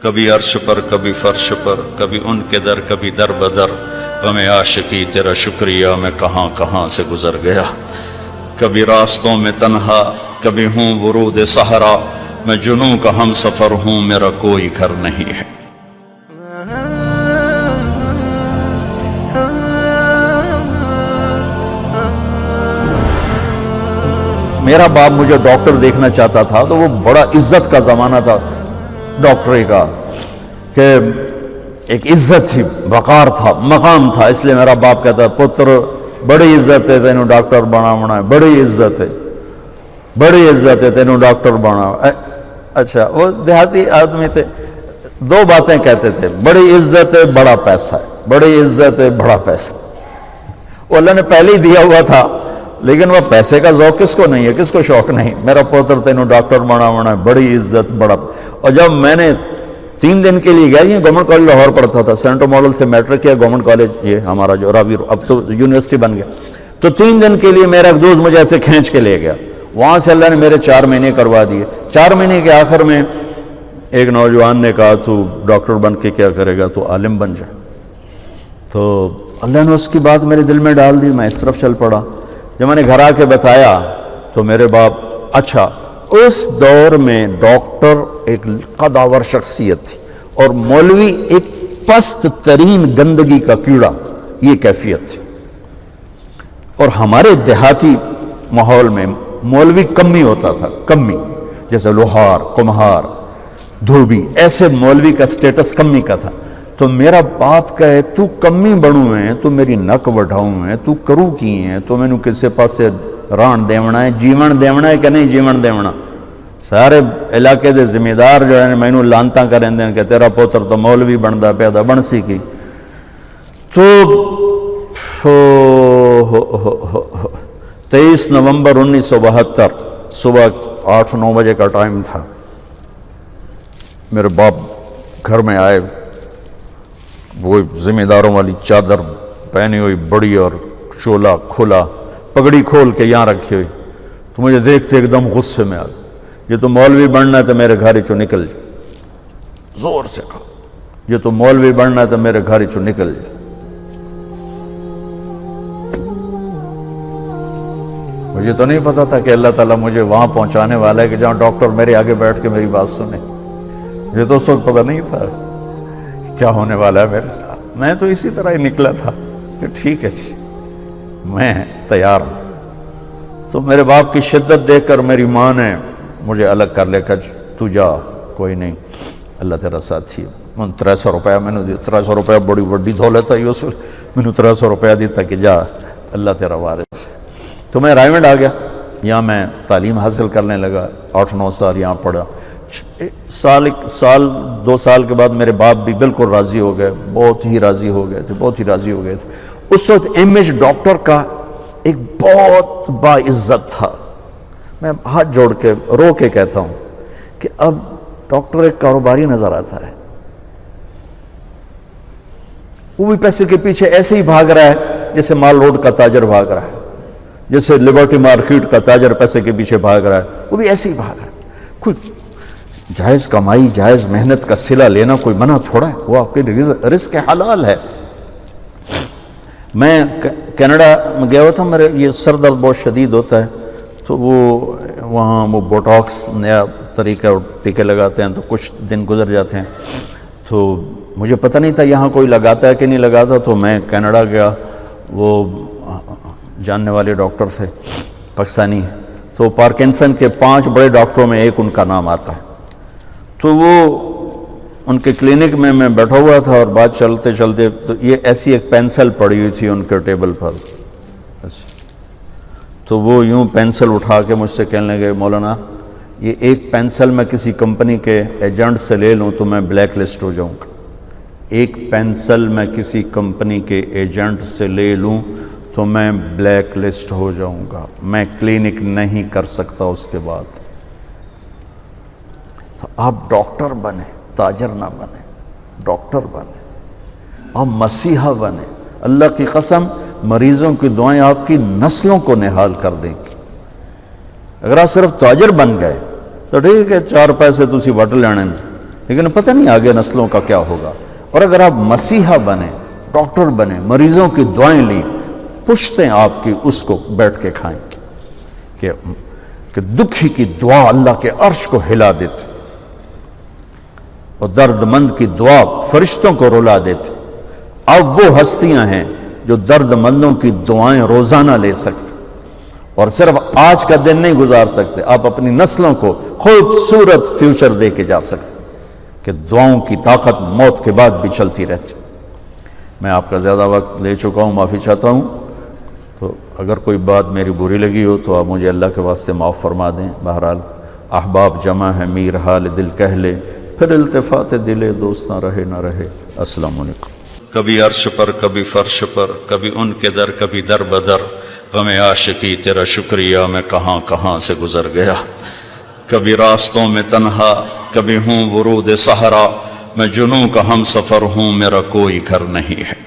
کبھی عرش پر کبھی فرش پر، کبھی ان کے در کبھی در بدر، غم عاشقی تیرا شکریہ میں کہاں کہاں سے گزر گیا، کبھی راستوں میں تنہا کبھی ہوں ورود صحرا، میں جنوں کا ہم سفر ہوں میرا کوئی گھر نہیں ہے۔ میرا باپ مجھے ڈاکٹر دیکھنا چاہتا تھا تو وہ بڑا عزت کا زمانہ تھا ڈاکٹری کا، کہ ایک عزت تھی، وقار تھا، مقام تھا، اس لیے میرا باپ کہتا پتر بڑی عزت ہے تینوں ڈاکٹر بناونا ہے، بڑی عزت ہے، بڑی عزت ہے تینوں ڈاکٹر بناونا۔ اچھا، وہ دیہاتی آدمی تھے، دو باتیں کہتے تھے، بڑی عزت ہے بڑا پیسہ ہے، بڑی عزت ہے بڑا پیسہ۔ وہ اللہ نے پہلے ہی دیا ہوا تھا، لیکن وہ پیسے کا ذوق کس کو نہیں ہے، کس کو شوق نہیں، میرا پوتر تینوں ڈاکٹر بناونا ہے، بڑی عزت بڑا۔ اور جب میں نے 3 دن کے لیے گیا، یہ گورنمنٹ کالج لاہور پڑھتا تھا، سینٹر ماڈل سے میٹرک کیا، گورنمنٹ کالج یہ ہمارا جو راوی اب تو یونیورسٹی بن گیا، تو 3 دن کے لیے میرا ایک دوست مجھے ایسے کھینچ کے لے گیا، وہاں سے اللہ نے میرے 4 مہینے کروا دیے۔ 4 مہینے کے آخر میں ایک نوجوان نے کہا تو ڈاکٹر بن کے کیا کرے گا، تو عالم بن جائے۔ تو اللہ نے اس کی بات میرے دل میں ڈال دی، میں اس طرف چل پڑا۔ جب میں نے گھر آ کے بتایا تو میرے باپ، اچھا اس دور میں ڈاکٹر ایک قداور شخصیت تھی اور مولوی ایک پست ترین گندگی کا کیڑا، یہ کیفیت تھی۔ اور ہمارے دیہاتی ماحول میں مولوی کمی ہوتا تھا، کمی، جیسے لوہار، کمہار، دھوبی، ایسے مولوی کا سٹیٹس کمی کا تھا۔ تو میرا باپ کہے تو کمی بڑھوں ہیں، تو میری نک وڈھاؤں ہیں، تو کرو کی ہیں، تو میں نو کسے پاسے ران دیونا ہے، جیون دیونا ہے کہ نہیں جیون دیونا۔ سارے علاقے دے ذمہ دار جو ہے میں نو لانتاں کریں دیں کہ تیرا پوتر تو مولوی بندا پیدا بن سی کی۔ تو 23 نومبر 1972 صبح 8-9 بجے کا ٹائم تھا، میرے باپ گھر میں آئے، وہ ذمہ داروں والی چادر پہنی ہوئی بڑی اور چولا کھلا، پگڑی کھول کے یہاں رکھی ہوئی، تو مجھے دیکھتے ایک دم غصے میں آ گیا، یہ تو مولوی بننا ہے تو میرے گھر چو نکل جائے، زور سے کہا یہ تو مولوی بننا ہے تو میرے گھر چو نکل جائے۔ مجھے تو نہیں پتا تھا کہ اللہ تعالیٰ مجھے وہاں پہنچانے والا ہے کہ جہاں ڈاکٹر میرے آگے بیٹھ کے میری بات سنے۔ مجھے تو اس وقت پتہ نہیں تھا کیا ہونے والا ہے میرے ساتھ، میں تو اسی طرح ہی نکلا تھا کہ ٹھیک ہے جی میں تیار ہوں۔ تو میرے باپ کی شدت دیکھ کر میری ماں نے مجھے الگ کر لے کر تو جا، کوئی نہیں، اللہ تیرا ساتھی ہے۔ میں 300 روپیہ میں نے دیا، 300 روپیہ بڑی بڑی دولت ہے اس وقت، میں نے 300 روپیہ دیتا کہ جا اللہ تیرا وارث ہے۔ تو میں رائے منڈ آ گیا، یہاں میں تعلیم حاصل کرنے لگا، 8-9 سال یہاں پڑھا۔ سال 2 سال کے بعد میرے باپ بھی بالکل راضی ہو گئے، بہت ہی راضی ہو گئے تھے، بہت ہی راضی ہو گئے تھے۔ اس وقت ایم ڈاکٹر کا ایک بہت باعزت تھا، میں ہاتھ جوڑ کے رو کے کہتا ہوں کہ اب ڈاکٹر ایک کاروباری نظر آتا ہے، وہ بھی پیسے کے پیچھے ایسے ہی بھاگ رہا ہے جیسے مال روڈ کا تاجر بھاگ رہا ہے، جیسے لبرٹی مارکیٹ کا تاجر پیسے کے پیچھے بھاگ رہا ہے، وہ بھی ایسے ہی بھاگ رہا ہے۔ کوئی جائز کمائی، جائز محنت کا صلہ لینا کوئی منع تھوڑا ہے، وہ آپ کے رزق حلال ہے۔ میں کینیڈا میں گیا ہوا تھا، میرے یہ سر درد بہت شدید ہوتا ہے، تو وہاں وہ بوٹاکس نیا طریقہ ٹیکے لگاتے ہیں، تو کچھ دن گزر جاتے ہیں، تو مجھے پتہ نہیں تھا یہاں کوئی لگاتا ہے کہ نہیں لگاتا، تو میں کینیڈا گیا، وہ جاننے والے ڈاکٹر تھے پاکستانی، تو پارکنسن کے 5 بڑے ڈاکٹروں میں ایک ان کا نام آتا ہے۔ تو وہ ان کے کلینک میں بیٹھا ہوا تھا اور بات چلتے چلتے تو یہ ایسی ایک پینسل پڑی ہوئی تھی ان کے ٹیبل پر، تو وہ یوں پینسل اٹھا کے مجھ سے کہنے لگے مولانا یہ ایک پینسل میں کسی کمپنی کے ایجنٹ سے لے لوں تو میں بلیک لسٹ ہو جاؤں گا، ایک پینسل میں کسی کمپنی کے ایجنٹ سے لے لوں تو میں بلیک لسٹ ہو جاؤں گا، میں کلینک نہیں کر سکتا اس کے بعد۔ تو آپ ڈاکٹر بنے، تاجر نہ بنے، ڈاکٹر بنے، آپ مسیحا بنے، اللہ کی قسم مریضوں کی دعائیں آپ کی نسلوں کو نہال کر دیں گی۔ اگر آپ صرف تاجر بن گئے تو ٹھیک ہے 4 پیسے تسی وٹ لینے، لیکن پتہ نہیں آگے نسلوں کا کیا ہوگا۔ اور اگر آپ مسیحا بنے، ڈاکٹر بنے، مریضوں کی دعائیں لیں، پشتیں آپ کی اس کو بیٹھ کے کھائیں کہ دکھی کی دعا اللہ کے عرش کو ہلا دیتے، اور درد مند کی دعا فرشتوں کو رلا دیتے۔ اب وہ ہستیاں ہیں جو درد مندوں کی دعائیں روزانہ لے سکتے، اور صرف آج کا دن نہیں گزار سکتے، آپ اپنی نسلوں کو خوبصورت فیوچر دے کے جا سکتے کہ دعاؤں کی طاقت موت کے بعد بھی چلتی رہتی۔ میں آپ کا زیادہ وقت لے چکا ہوں، معافی چاہتا ہوں، تو اگر کوئی بات میری بری لگی ہو تو آپ مجھے اللہ کے واسطے معاف فرما دیں۔ بہرحال احباب جمع ہے، میر حال دل کہہ لے، پھر التفات دل دوستاں رہے نہ رہے۔ السلام علیکم۔ کبھی عرش پر، کبھی فرش پر، کبھی ان کے در، کبھی در بدر، غم عاشقی تیرا شکریہ میں کہاں کہاں سے گزر گیا۔ کبھی راستوں میں تنہا، کبھی ہوں ورود صحرا، میں جنوں کا ہم سفر ہوں، میرا کوئی گھر نہیں ہے۔